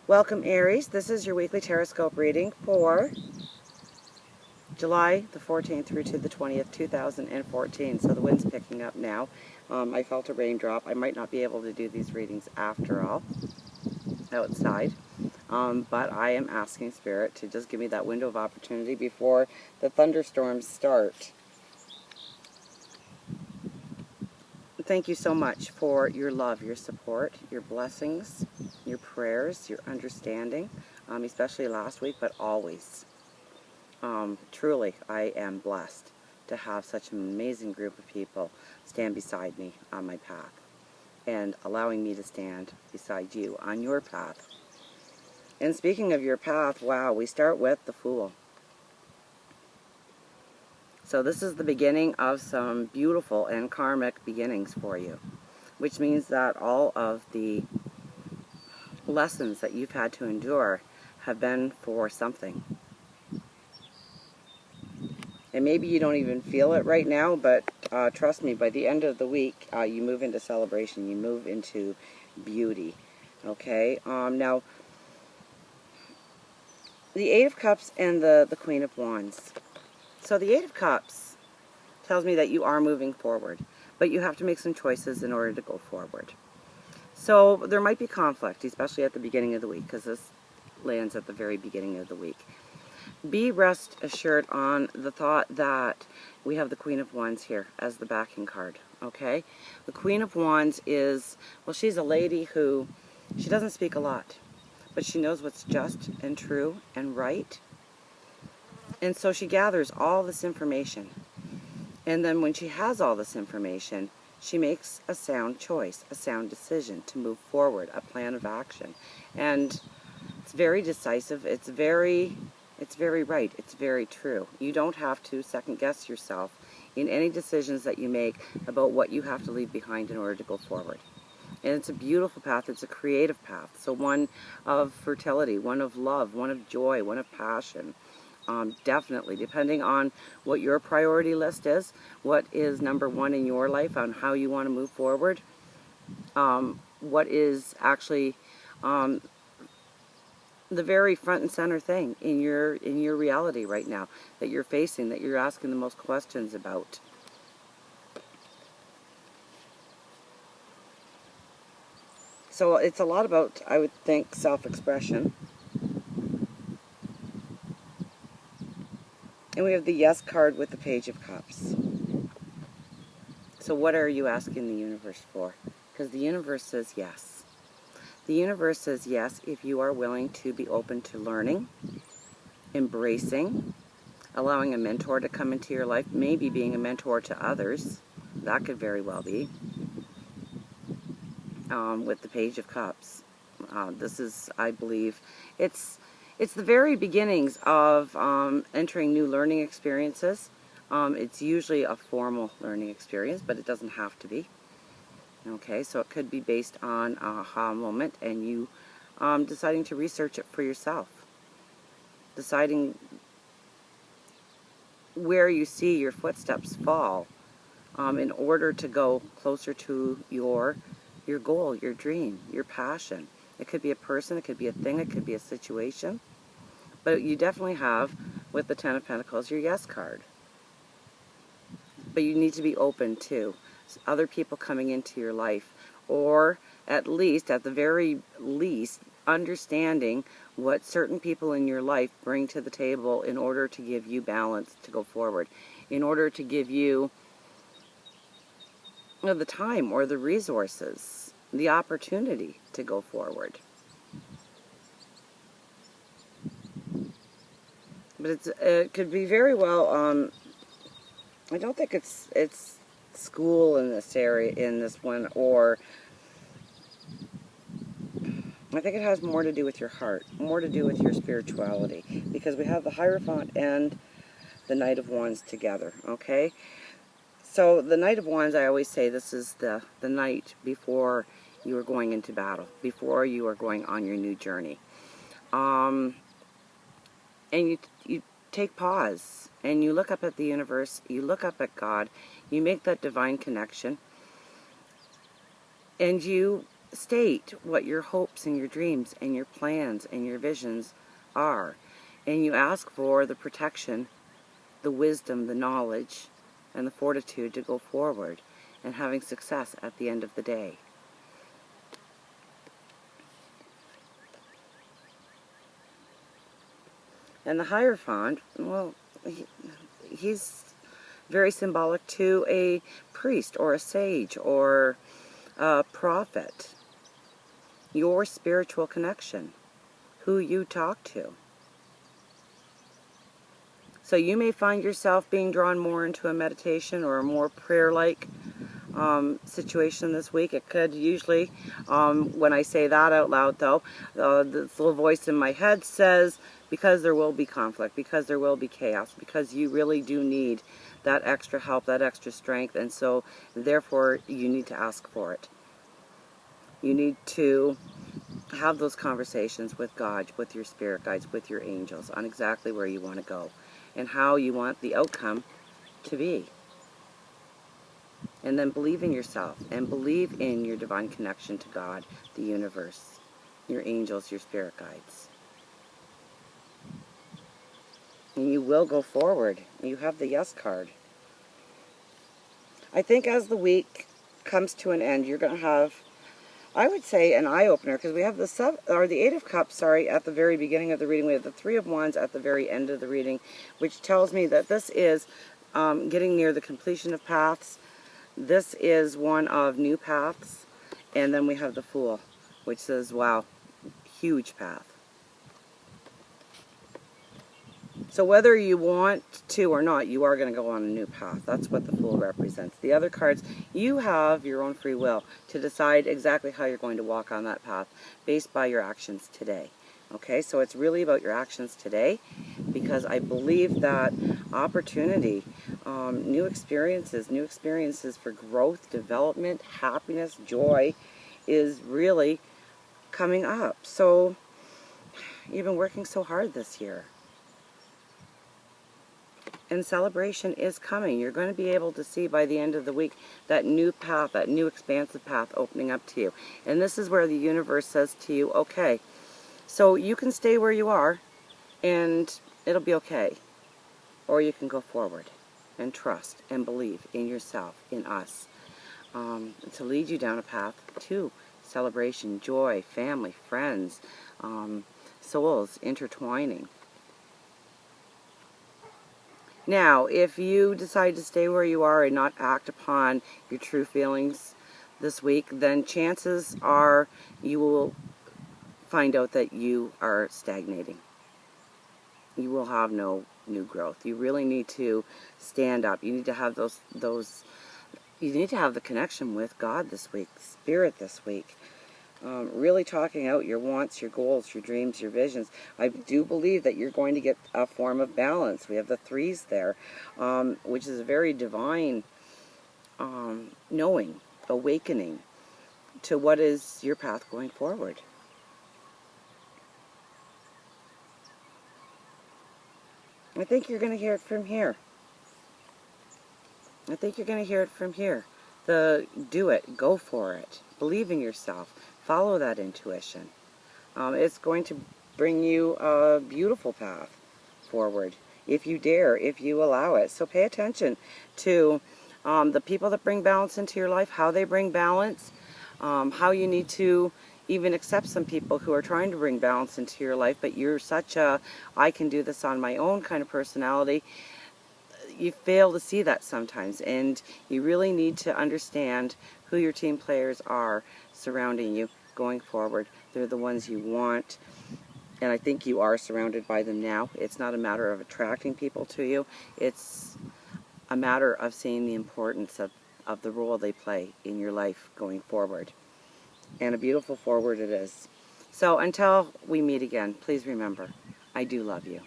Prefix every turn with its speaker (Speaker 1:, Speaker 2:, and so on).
Speaker 1: Welcome, Aries. This is your weekly Tarotscope reading for July the 14th through to the 20th, 2014. So the wind's picking up now. I felt a raindrop. I might not be able to do these readings after all outside. But I am asking Spirit to just give me that window of opportunity before the thunderstorms start. Thank you so much for your love, your support, your blessings, your prayers, your understanding, especially last week, but always. Truly, I am blessed to have such an amazing group of people stand beside me on my path and allowing me to stand beside you on your path. And speaking of your path, wow, we start with the Fool. So this is the beginning of some beautiful and karmic beginnings for you, which means that all of the lessons that you've had to endure have been for something. And maybe you don't even feel it right now, but trust me, by the end of the week, you move into celebration, you move into beauty. Okay? Now, the Eight of Cups and the Queen of Wands. So the Eight of Cups tells me that you are moving forward, but you have to make some choices in order to go forward. So there might be conflict, especially at the beginning of the week, because this lands at the very beginning of the week. Be rest assured on the thought that we have the Queen of Wands here as the backing card, okay? The Queen of Wands is, well, she's a lady who, she doesn't speak a lot, but she knows what's just and true and right. And so she gathers all this information. And then when she has all this information, she makes a sound choice, a sound decision to move forward, a plan of action. And it's very decisive, it's very right, it's very true. You don't have to second guess yourself in any decisions that you make about what you have to leave behind in order to go forward. And it's a beautiful path, it's a creative path. So one of fertility, one of love, one of joy, one of passion. Definitely, depending on what your priority list is, what is number one in your life, on how you want to move forward, what is actually the very front and center thing in your reality right now that you're facing, that you're asking the most questions about. So it's a lot about, I would think, self-expression. And we have the Yes card with the Page of Cups. So what are you asking the universe for? Because the universe says yes. The universe says yes if you are willing to be open to learning, embracing, allowing a mentor to come into your life, maybe being a mentor to others. That could very well be. With the Page of Cups. This is, I believe, it's the very beginnings of entering new learning experiences. It's usually a formal learning experience, but it doesn't have to be. Okay, so it could be based on an aha moment and you deciding to research it for yourself. Deciding where you see your footsteps fall in order to go closer to your goal, your dream, your passion. It could be a person, it could be a thing, it could be a situation. But you definitely have, with the Ten of Pentacles, your Yes card. But you need to be open to other people coming into your life, or at least, at the very least, understanding what certain people in your life bring to the table in order to give you balance to go forward, in order to give you the time or the resources, the opportunity to go forward. But it could be very well, I don't think it's school in this area, in this one, or I think it has more to do with your heart, more to do with your spirituality, because we have the Hierophant and the Knight of Wands together, okay? So the Knight of Wands, I always say this is the night before you are going into battle, before you are going on your new journey. And you take pause, and you look up at the universe, you look up at God, you make that divine connection, and you state what your hopes and your dreams and your plans and your visions are. And you ask for the protection, the wisdom, the knowledge, and the fortitude to go forward and having success at the end of the day. And the Hierophant, well, he's very symbolic to a priest or a sage or a prophet. Your spiritual connection, who you talk to. So you may find yourself being drawn more into a meditation or a more prayer-like situation this week. It could usually, when I say that out loud though, this little voice in my head says, because there will be conflict, because there will be chaos, because you really do need that extra help, that extra strength, and so therefore you need to ask for it. You need to have those conversations with God, with your spirit guides, with your angels on exactly where you want to go and how you want the outcome to be. And then believe in yourself and believe in your divine connection to God, the universe, your angels, your spirit guides. And you will go forward. You have the yes card. I think as the week comes to an end, you're going to have, I would say, an eye-opener, because we have the Eight of Cups, at the very beginning of the reading. We have the Three of Wands at the very end of the reading, which tells me that this is getting near the completion of paths. This is one of new paths. And then we have the Fool, which says, wow, huge path. So whether you want to or not, you are going to go on a new path. That's what the Fool represents. The other cards, you have your own free will to decide exactly how you're going to walk on that path based by your actions today. Okay, so it's really about your actions today, because I believe that opportunity, new experiences for growth, development, happiness, joy is really coming up. So you've been working so hard this year. And celebration is coming. You're going to be able to see by the end of the week that new path, that new expansive path opening up to you. And this is where the universe says to you, okay, so you can stay where you are and it'll be okay. Or you can go forward and trust and believe in yourself, in us, to lead you down a path to celebration, joy, family, friends, souls intertwining. Now, if you decide to stay where you are and not act upon your true feelings this week, then chances are you will find out that you are stagnating. You will have no new growth. You really need to stand up. You need to have you need to have the connection with God this week, Spirit this week. Really talking out your wants, your goals, your dreams, your visions. I do believe that you're going to get a form of balance. We have the threes there, which is a very divine knowing, awakening to what is your path going forward. I think you're going to hear it from here. I think you're going to hear it from here. Do it. Go for it. Believe in yourself. Follow that intuition. It's going to bring you a beautiful path forward if you dare, if you allow it. So pay attention to the people that bring balance into your life, how they bring balance, how you need to even accept some people who are trying to bring balance into your life, but you're such a, I can do this on my own kind of personality. You fail to see that sometimes, and you really need to understand who your team players are surrounding you going forward. They're the ones you want, and I think you are surrounded by them now. It's not a matter of attracting people to you. It's a matter of seeing the importance of the role they play in your life going forward. And a beautiful forward it is. So until we meet again, please remember, I do love you.